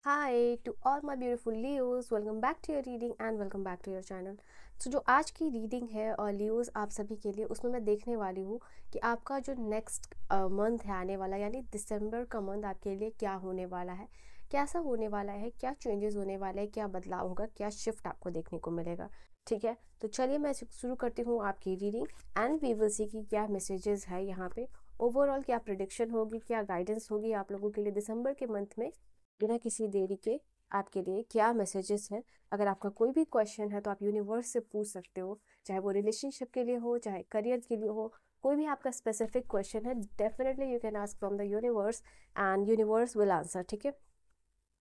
Hi to all my beautiful Leos, welcome back to your reading and welcome back to your channel. So जो आज की reading है और Leos आप सभी के लिए उसमें मैं देखने वाली हूँ कि आपका जो नेक्स्ट मंथ है आने वाला यानी दिसंबर का मंथ आपके लिए क्या होने वाला है, कैसा होने वाला है, क्या चेंजेस होने वाले हैं, क्या बदलाव होगा, क्या शिफ्ट आपको देखने को मिलेगा। ठीक है, तो चलिए मैं शुरू करती हूँ आपकी reading and we will see कि क्या मैसेजेस है यहाँ पे, ओवरऑल क्या प्रिडिक्शन होगी, क्या गाइडेंस होगी आप लोगों के लिए दिसंबर के मंथ में बिना किसी देरी के आपके लिए क्या मैसेजेस हैं। अगर आपका कोई भी क्वेश्चन है तो आप यूनिवर्स से पूछ सकते हो, चाहे वो रिलेशनशिप के लिए हो, चाहे करियर के लिए हो, कोई भी आपका स्पेसिफिक क्वेश्चन है definitely you can ask from the universe and universe will answer. ठीक है,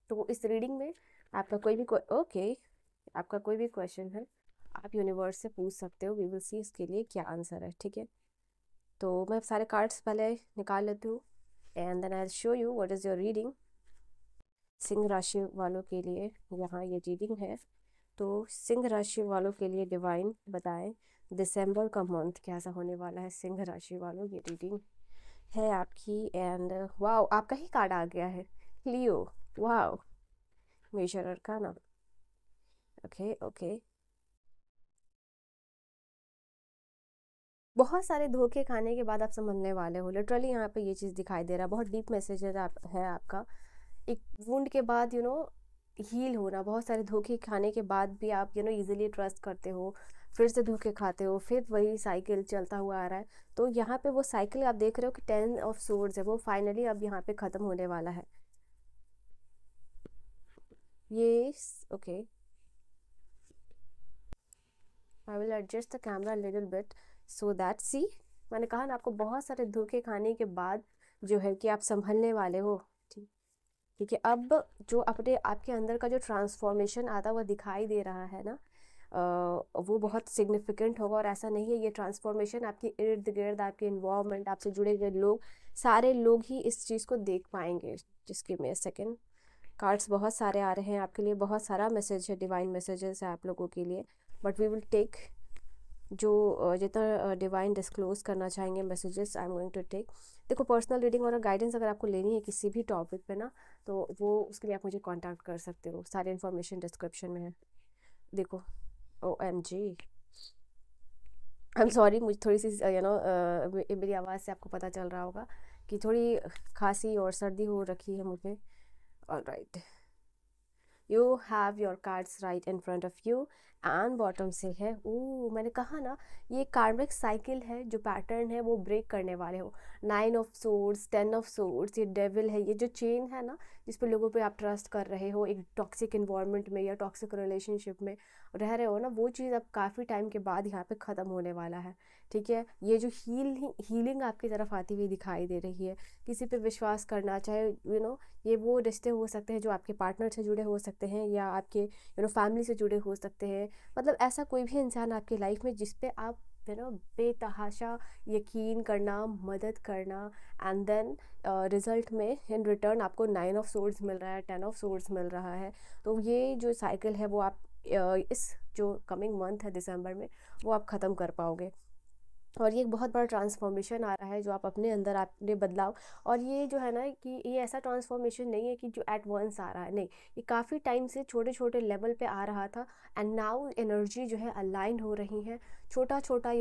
तो इस रीडिंग में आपका कोई भी आपका कोई भी क्वेश्चन है आप यूनिवर्स से पूछ सकते हो, वी विल सी इसके लिए क्या आंसर है। ठीक है, तो मैं सारे कार्ड्स पहले निकाल लेती हूँ and then I show you what is your reading. सिंह राशि वालों के लिए यहाँ ये रीडिंग है, तो सिंह राशि वालों के लिए डिवाइन बताएं दिसंबर का मंथ कैसा होने वाला है। सिंह राशि वालों ये रीडिंग है आपकी एंड वाओ आपका ही कार्ड आ गया है, Leo. Wow, major arcana. Okay okay, बहुत सारे धोखे खाने के बाद आप संभलने वाले हो, लिटरली यहाँ पे ये चीज़ दिखाई दे रहा है। बहुत डीप मैसेज है आपका। एक वुंड के बाद हील होना, बहुत सारे धोखे खाने के बाद भी आप इजीली ट्रस्ट करते हो, फिर से धोखे खाते हो, फिर वही साइकिल चलता हुआ आ रहा है। तो यहाँ पे वो साइकिल आप देख रहे हो कि 10 ऑफ सोर्ड्स है, वो फाइनली अब यहाँ पे ख़त्म होने वाला है। ये okay, I will adjust the camera little bit so that see, मैंने कहा ना आपको बहुत सारे धोखे खाने के बाद जो है कि आप संभलने वाले हो। ठीक, ठीक है, अब जो अपने आपके अंदर का जो ट्रांसफॉर्मेशन आता हुआ दिखाई दे रहा है ना, वो बहुत सिग्निफिकेंट होगा। और ऐसा नहीं है, ये ट्रांसफॉर्मेशन आपके इर्द गिर्द, आपके इन्वायरमेंट, आपसे जुड़े हुए लोग, सारे लोग ही इस चीज़ को देख पाएंगे। जिसके में सेकंड कार्ड्स बहुत सारे आ रहे हैं आपके लिए, बहुत सारा मैसेज है, डिवाइन मैसेजेस है आप लोगों के लिए, बट वी विल टेक जो जितना डिवाइन डिस्क्लोज करना चाहेंगे messages I am going to take. देखो, पर्सनल रीडिंग और गाइडेंस अगर आपको लेनी है किसी भी टॉपिक पे ना, तो वो उसके लिए आप मुझे कांटेक्ट कर सकते हो, सारी इन्फॉर्मेशन डिस्क्रिप्शन में है। देखो, O M G, I am sorry, मुझे थोड़ी सी मेरी आवाज़ से आपको पता चल रहा होगा कि थोड़ी खांसी और सर्दी हो रखी है मुझे। All right, you have your cards right in front of you and bottom से है, ओ मैंने कहा ना, ये कार्मिक साइकिल है, जो पैटर्न है वो ब्रेक करने वाले हो। 9 ऑफ सोर्ड्स, 10 ऑफ सोर्ड्स, ये डेविल है, ये जो चेन है ना जिस पे लोगों पे आप ट्रस्ट कर रहे हो, एक टॉक्सिक इन्वायरमेंट में या टॉक्सिक रिलेशनशिप में रह रहे हो ना, वो चीज़ अब काफ़ी टाइम के बाद यहाँ पे ख़त्म होने वाला है। ठीक है, ये जो हीलिंग आपकी तरफ आती हुई दिखाई दे रही है, किसी पे विश्वास करना, चाहे ये वो रिश्ते हो सकते हैं जो आपके पार्टनर से जुड़े हो सकते हैं या आपके फैमिली से जुड़े हो सकते हैं, मतलब ऐसा कोई भी इंसान आपकी लाइफ में जिस पे आप बेतहाशा यकीन करना, मदद करना, एंड देन रिजल्ट में इन रिटर्न आपको 9 ऑफ सोर्ड्स मिल रहा है, 10 ऑफ सोर्ड्स मिल रहा है। तो ये जो साइकिल है वो आप इस जो कमिंग मंथ है दिसंबर में वो आप ख़त्म कर पाओगे। और ये एक बहुत बड़ा ट्रांसफॉर्मेशन आ रहा है जो आप अपने अंदर, आपने बदलाव। और ये जो है ना कि ये ऐसा ट्रांसफॉर्मेशन नहीं है कि जो एट वंस आ रहा है, नहीं, ये काफ़ी टाइम से छोटे छोटे लेवल पे आ रहा था एंड नाउ एनर्जी जो है अलाइंड हो रही है। छोटा छोटा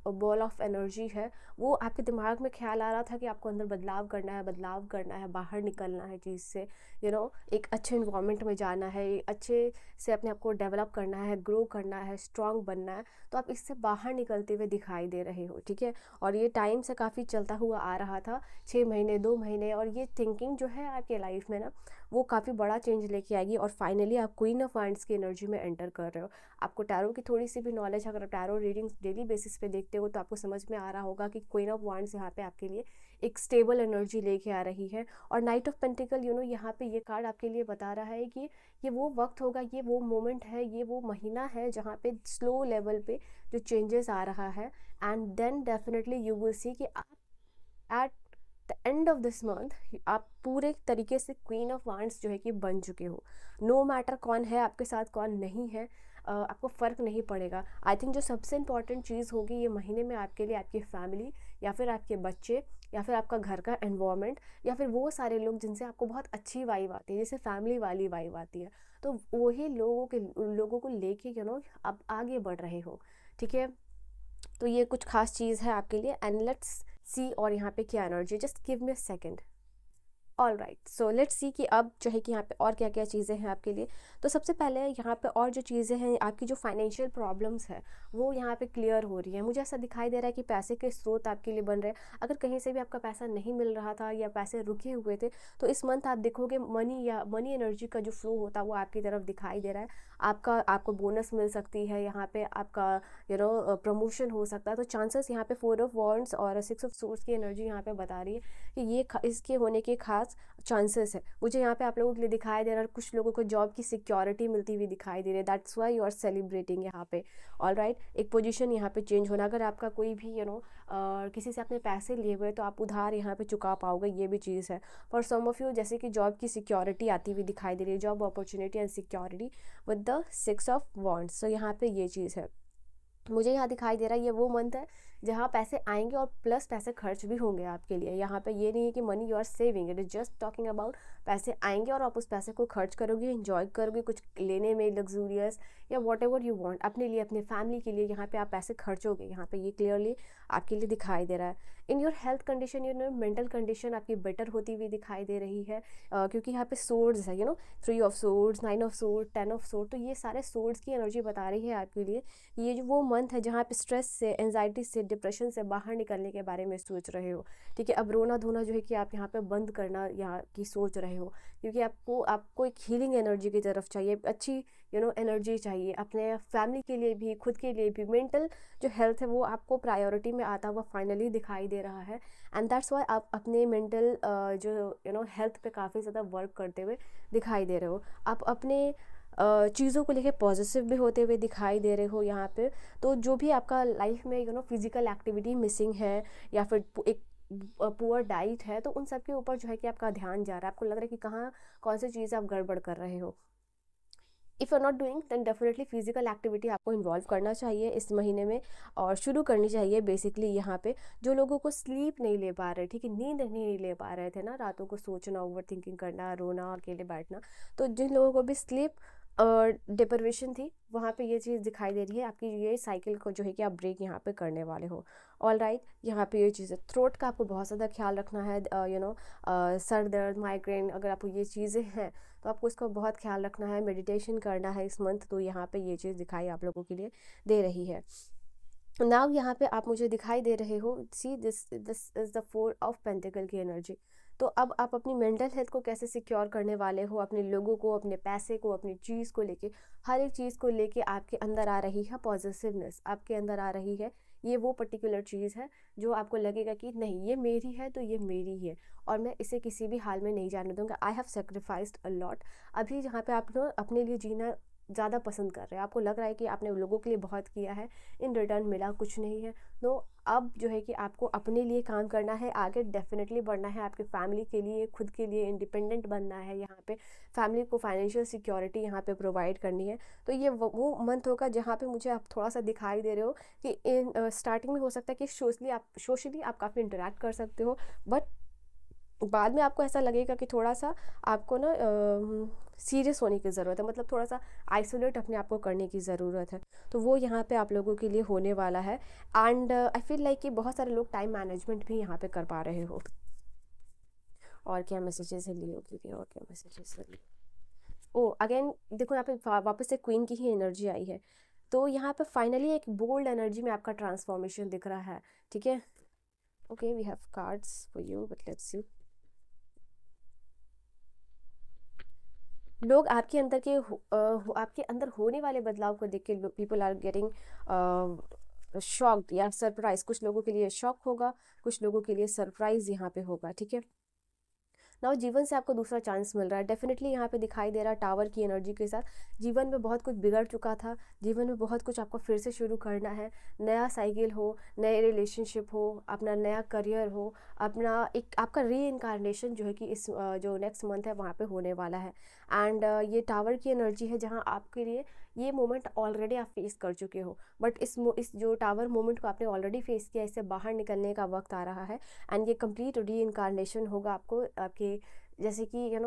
बॉल ऑफ एनर्जी है, वो आपके दिमाग में ख्याल आ रहा था कि आपको अंदर बदलाव करना है, बदलाव करना है, बाहर निकलना है चीज़ से, एक अच्छे इन्वायरमेंट में जाना है, एक अच्छे से अपने आप को डेवलप करना है, ग्रो करना है, स्ट्रांग बनना है। तो आप इससे बाहर निकलते हुए दिखाई दे रहे हो। ठीक है, और ये टाइम से काफ़ी चलता हुआ आ रहा था, 6 महीने, 2 महीने, और ये थिंकिंग जो है आपके लाइफ में ना वो काफ़ी बड़ा चेंज लेके आएगी। और फाइनली आप क्वीन ऑफ वांड्स की एनर्जी में एंटर कर रहे हो। आपको टैरो की थोड़ी सी भी नॉलेज, अगर आप टैरो रीडिंग्स डेली बेसिस पे देखते हो तो आपको समझ में आ रहा होगा कि क्वीन ऑफ वांड्स यहाँ पे आपके लिए एक स्टेबल एनर्जी लेके आ रही है। और नाइट ऑफ पेंटिकल यहाँ पे ये कार्ड आपके लिए बता रहा है कि ये वो वक्त होगा, ये वो मोमेंट है, ये वो महीना है जहाँ पे स्लो लेवल पे जो चेंजेस आ रहा है। And then definitely you will see कि आप at the end of this month आप पूरे तरीके से क्वीन ऑफ वांड्स जो है कि बन चुके हो। नो मैटर कौन है आपके साथ, कौन नहीं है, आपको फ़र्क नहीं पड़ेगा। आई थिंक जो सबसे इम्पॉर्टेंट चीज़ होगी ये महीने में आपके लिए आपकी फैमिली या फिर आपके बच्चे या फिर आपका घर का एनवायरनमेंट, या फिर वो सारे लोग जिनसे आपको बहुत अच्छी वाइब आती है, जैसे फैमिली वाली वाइब आती है, तो वही लोगों को लेके आप आगे बढ़ रहे हो। ठीक है, तो ये कुछ खास चीज़ है आपके लिए। एंड लेट्स सी और यहाँ पे क्या energy, just give me a second. All right, so let's see कि अब जो है कि यहाँ पे और क्या क्या चीज़ें हैं आपके लिए। तो सबसे पहले यहाँ पे और जो चीज़ें हैं, आपकी जो फाइनेंशियल प्रॉब्लम्स है वो यहाँ पे क्लियर हो रही है। मुझे ऐसा दिखाई दे रहा है कि पैसे के स्रोत आपके लिए बन रहे हैं। अगर कहीं से भी आपका पैसा नहीं मिल रहा था या पैसे रुके हुए थे, तो इस मंथ आप देखोगे मनी एनर्जी का जो फ्लो होता है वो आपकी तरफ दिखाई दे रहा है। आपको बोनस मिल सकती है, यहाँ पे आपका प्रमोशन हो सकता है। तो चांसेस यहाँ पे 4 ऑफ वॉन्ड्स और 6 ऑफ सोर्स की एनर्जी यहाँ पे बता रही है कि ये इसके होने के खास चांसेस है। मुझे यहाँ पे आप लोगों के लिए दिखाई दे रहा है, कुछ लोगों को जॉब की सिक्योरिटी मिलती हुई दिखाई दे रही है। That's why you are celebrating यहाँ पे। ऑल राइट, एक पोजीशन यहाँ पे चेंज होना। अगर आपका कोई भी किसी से आपने पैसे लिए हुए तो आप उधार यहाँ पे चुका पाओगे, ये भी चीज़ है। फॉर सम ऑफ यू जैसे कि जॉब की सिक्योरिटी आती हुई दिखाई दे रही है, job opportunity and security with the 6 of wands. So यहाँ पे ये चीज़ है। मुझे यहाँ दिखाई दे रहा है ये वो मंथ है जहाँ पैसे आएंगे और प्लस पैसे खर्च भी होंगे आपके लिए। यहाँ पे ये नहीं है कि money you are saving, it is just talking about पैसे आएंगे और आप उस पैसे को खर्च करोगे, इंजॉय करोगे, कुछ लेने में लग्जूरियस या वॉट एवर यू वॉन्ट, अपने लिए अपने फैमिली के लिए यहाँ पे आप पैसे खर्चोगे। यहाँ पे ये क्लियरली आपके लिए दिखाई दे रहा है। In your health condition, mental condition आपकी बेटर होती हुई दिखाई दे रही है, क्योंकि यहाँ पे सोर्ड्स है, 3 of swords, 9 of sword, 10 of sword. तो ये सारे सोर्ड्स की एनर्जी बता रही है आपके लिए। ये जो वो मंथ है जहाँ पे स्ट्रेस से, एंजाइटी से, डिप्रेशन से बाहर निकलने के बारे में सोच रहे हो। ठीक है, अब रोना धोना जो है कि आप यहाँ पे बंद करना यहाँ की सोच रहे हो, क्योंकि आपको एक हीलिंग एनर्जी की तरफ चाहिए, अच्छी एनर्जी चाहिए अपने फैमिली के लिए भी, खुद के लिए भी। मेंटल जो हेल्थ है वो आपको प्रायोरिटी में आता हुआ फाइनली दिखाई दे रहा है। एंड दैट्स वाई आप अपने मेंटल जो हेल्थ पे काफ़ी ज़्यादा वर्क करते हुए दिखाई दे रहे हो। आप अपने चीज़ों को लेके पॉजिटिव भी होते हुए दिखाई दे रहे हो यहाँ पे। तो जो भी आपका लाइफ में फिजिकल एक्टिविटी मिसिंग है या फिर एक पुअर डाइट है, तो उन सब के ऊपर जो है कि आपका ध्यान जा रहा है। आपको लग रहा है कि कहाँ कौन सी चीज़ आप गड़बड़ कर रहे हो। If you are not doing then definitely physical activity आपको इन्वॉल्व करना चाहिए इस महीने में, और शुरू करनी चाहिए। बेसिकली यहाँ पे जो लोगों को स्लीप नहीं ले पा रहे, ठीक है, नींद नहीं ले पा रहे थे ना, रातों को सोचना, ओवर थिंकिंग करना, रोना, अकेले बैठना, तो जिन लोगों को भी स्लीप डिप्रिवेशन थी, वहाँ पे ये चीज़ दिखाई दे रही है। आपकी ये साइकिल को जो है कि आप ब्रेक यहाँ पे करने वाले हो। ऑल राइट, यहाँ पे ये चीज़ें, थ्रोट का आपको बहुत ज़्यादा ख्याल रखना है। सर दर्द, माइग्रेन, अगर आपको ये चीज़ें हैं तो आपको इसका बहुत ख्याल रखना है, मेडिटेशन करना है इस मंथ। तो यहाँ पे ये चीज़ दिखाई आप लोगों के लिए दे रही है। नाउ यहाँ पे आप मुझे दिखाई दे रहे हो, see this is the 4 of pentacle की एनर्जी। तो अब आप अपनी मेंटल हेल्थ को कैसे सिक्योर करने वाले हो, अपने लोगों को, अपने पैसे को, अपनी चीज़ को लेके, हर एक चीज़ को लेके आपके अंदर आ रही है पॉजिटिवनेस, आपके अंदर आ रही है ये वो पर्टिकुलर चीज़ है जो आपको लगेगा कि नहीं ये मेरी है तो ये मेरी है और मैं इसे किसी भी हाल में नहीं जाने दूंगा। I have sacrificed a lot. अभी जहाँ पे आप अपने लिए जीना ज़्यादा पसंद कर रहे हैं, आपको लग रहा है कि आपने लोगों के लिए बहुत किया है, इन रिटर्न मिला कुछ नहीं है, तो अब जो है कि आपको अपने लिए काम करना है, आगे डेफिनेटली बढ़ना है, आपके फैमिली के लिए, खुद के लिए इंडिपेंडेंट बनना है। यहाँ पे फैमिली को फाइनेंशियल सिक्योरिटी यहाँ पे प्रोवाइड करनी है। तो ये वो मंथ होगा जहाँ पे मुझे आप थोड़ा सा दिखाई दे रहे हो कि इन स्टार्टिंग में हो सकता है कि सोशली आप काफ़ी इंटरेक्ट कर सकते हो, बट बाद में आपको ऐसा लगेगा कि थोड़ा सा आपको ना सीरियस होने की ज़रूरत है, मतलब थोड़ा सा आइसोलेट अपने आप को करने की ज़रूरत है। तो वो यहाँ पे आप लोगों के लिए होने वाला है। एंड आई फील लाइक कि बहुत सारे लोग टाइम मैनेजमेंट भी यहाँ पे कर पा रहे हो। और क्या मैसेजेस है लियो के लिए, और क्या मैसेजेस है लियो। ओ अगेन देखो यहाँ पे वापस से क्वीन की ही एनर्जी आई है। तो यहाँ पे फाइनली एक बोल्ड एनर्जी में आपका ट्रांसफॉर्मेशन दिख रहा है। ठीक है, okay, we have cards for you, but let's see. लोग आपके अंदर आपके अंदर होने वाले बदलाव को देख के पीपल आर गेटिंग शॉक्ड या सरप्राइज। कुछ लोगों के लिए शॉक होगा, कुछ लोगों के लिए सरप्राइज यहाँ पे होगा। ठीक है, नाउ जीवन से आपको दूसरा चांस मिल रहा है। डेफिनेटली यहाँ पे दिखाई दे रहा है टावर की एनर्जी के साथ जीवन में बहुत कुछ बिगड़ चुका था, जीवन में बहुत कुछ आपको फिर से शुरू करना है, नया साइकिल हो, नए रिलेशनशिप हो, अपना नया करियर हो, अपना एक आपका री इनकारनेशन जो है कि इस जो नेक्स्ट मंथ है वहाँ पे होने वाला है। एंड ये टावर की एनर्जी है जहाँ आपके लिए ये मोमेंट ऑलरेडी आप फेस कर चुके हो, बट इस जो टावर मोमेंट को आपने ऑलरेडी फेस किया, इससे बाहर निकलने का वक्त आ रहा है। एंड ये कंप्लीट री इनकारनेशन होगा आपको, आपके जैसे कि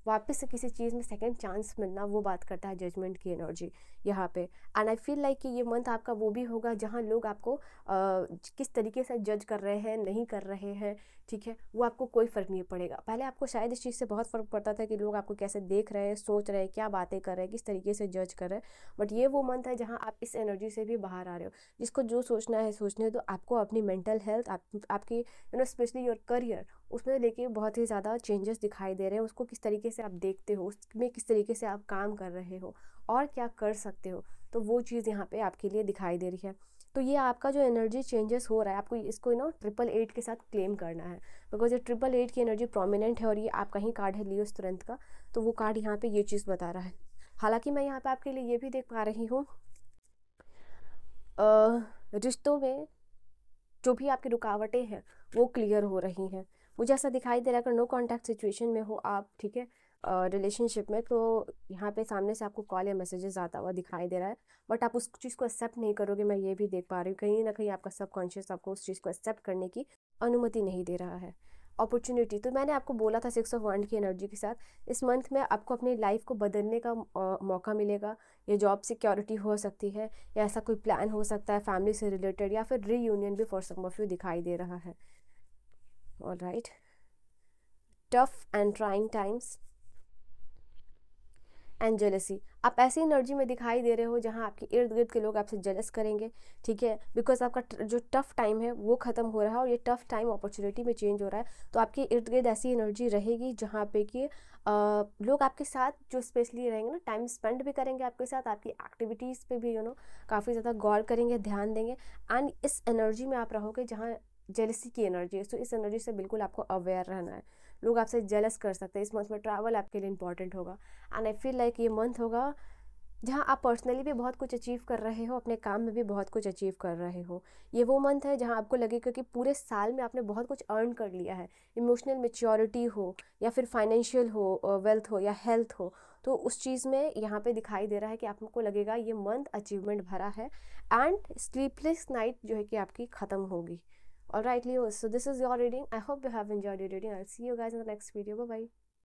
वापस से किसी चीज़ में सेकंड चांस मिलना, वो बात करता है जजमेंट की एनर्जी यहाँ पे। एंड आई फील लाइक कि ये मंथ आपका वो भी होगा जहाँ लोग आपको किस तरीके से जज कर रहे हैं, नहीं कर रहे हैं, ठीक है, वो आपको कोई फ़र्क नहीं पड़ेगा। पहले आपको शायद इस चीज़ से बहुत फ़र्क पड़ता था कि लोग आपको कैसे देख रहे हैं, सोच रहे हैं, क्या बातें कर रहे हैं, किस तरीके से जज कर रहे हैं, बट ये वो मंथ है जहाँ आप इस एनर्जी से भी बाहर आ रहे हो। जिसको जो सोचना है सोचने दो, आपको अपनी मेंटल हेल्थ, आपकी स्पेशली योर करियर, उसमें लेके बहुत ही ज़्यादा चेंजेस दिखाई दे रहे हैं। उसको किस तरीके से आप देखते हो, उसमें किस तरीके से आप काम कर रहे हो और क्या कर सकते हो, तो वो चीज़ यहाँ पे आपके लिए दिखाई दे रही है। तो ये आपका जो एनर्जी चेंजेस हो रहा है, आपको इसको 888 के साथ क्लेम करना है, बिकॉज ये 888 की एनर्जी प्रोमिनेंट है और ये आपका ही कार्ड है लियो इस तुरंत का, तो वो कार्ड यहाँ पे ये चीज़ बता रहा है। हालांकि मैं यहाँ पे आपके लिए ये भी देख पा रही हूँ रिश्तों में जो भी आपकी रुकावटें हैं वो क्लियर हो रही हैं। मुझे ऐसा दिखाई दे रहा है अगर नो कॉन्टैक्ट सिचुएशन में हो आप, ठीक है, रिलेशनशिप में, तो यहाँ पे सामने से आपको कॉल या मैसेजेस आता हुआ दिखाई दे रहा है, बट आप उस चीज़ को एक्सेप्ट नहीं करोगे। मैं ये भी देख पा रही हूँ कहीं ना कहीं आपका सबकॉन्शियस आपको उस चीज़ को एक्सेप्ट करने की अनुमति नहीं दे रहा है। अपॉर्चुनिटी, तो मैंने आपको बोला था 6 ऑफ वांड की एनर्जी के साथ इस मंथ में आपको अपनी लाइफ को बदलने का मौका मिलेगा। ये जॉब सिक्योरिटी हो सकती है, या ऐसा कोई प्लान हो सकता है फैमिली से रिलेटेड, या फिर रीयूनियन भी फॉर सम ऑफ यू दिखाई दे रहा है। Alright, tough and trying times and jealousy, आप ऐसी एनर्जी में दिखाई दे रहे हो जहां आपके इर्द गिर्द के लोग आपसे जेलस करेंगे, ठीक है, बिकॉज आपका जो टफ टाइम है वो ख़त्म हो रहा है और ये टफ टाइम अपॉर्चुनिटी में चेंज हो रहा है। तो आपके इर्द गिर्द ऐसी एनर्जी रहेगी जहाँ पे कि लोग आपके साथ जो स्पेशली रहेंगे ना, टाइम स्पेंड भी करेंगे आपके साथ, आपकी एक्टिविटीज़ पे भी काफ़ी ज़्यादा गौर करेंगे, ध्यान देंगे। एंड इस एनर्जी में आप रहोगे जहाँ जेलसी की एनर्जी है, तो इस एनर्जी से बिल्कुल आपको अवेयर रहना है। लोग आपसे जेलस कर सकते हैं। इस मंथ में ट्रैवल आपके लिए इंपॉर्टेंट होगा। एंड आई फील लाइक ये मंथ होगा जहाँ आप पर्सनली भी बहुत कुछ अचीव कर रहे हो, अपने काम में भी बहुत कुछ अचीव कर रहे हो। ये वो मंथ है जहाँ आपको लगेगा कि पूरे साल में आपने बहुत कुछ अर्न कर लिया है। इमोशनल मेच्योरिटी हो या फिर फाइनेंशियल हो, वेल्थ हो या हेल्थ हो, तो उस चीज़ में यहाँ पे दिखाई दे रहा है कि आपको लगेगा ये मंथ अचीवमेंट भरा है। एंड स्लीपलेस नाइट जो है कि आपकी ख़त्म होगी। Alright, Leo, so this is your reading. I hope you have enjoyed your reading. I'll see you guys in the next video. Bye bye.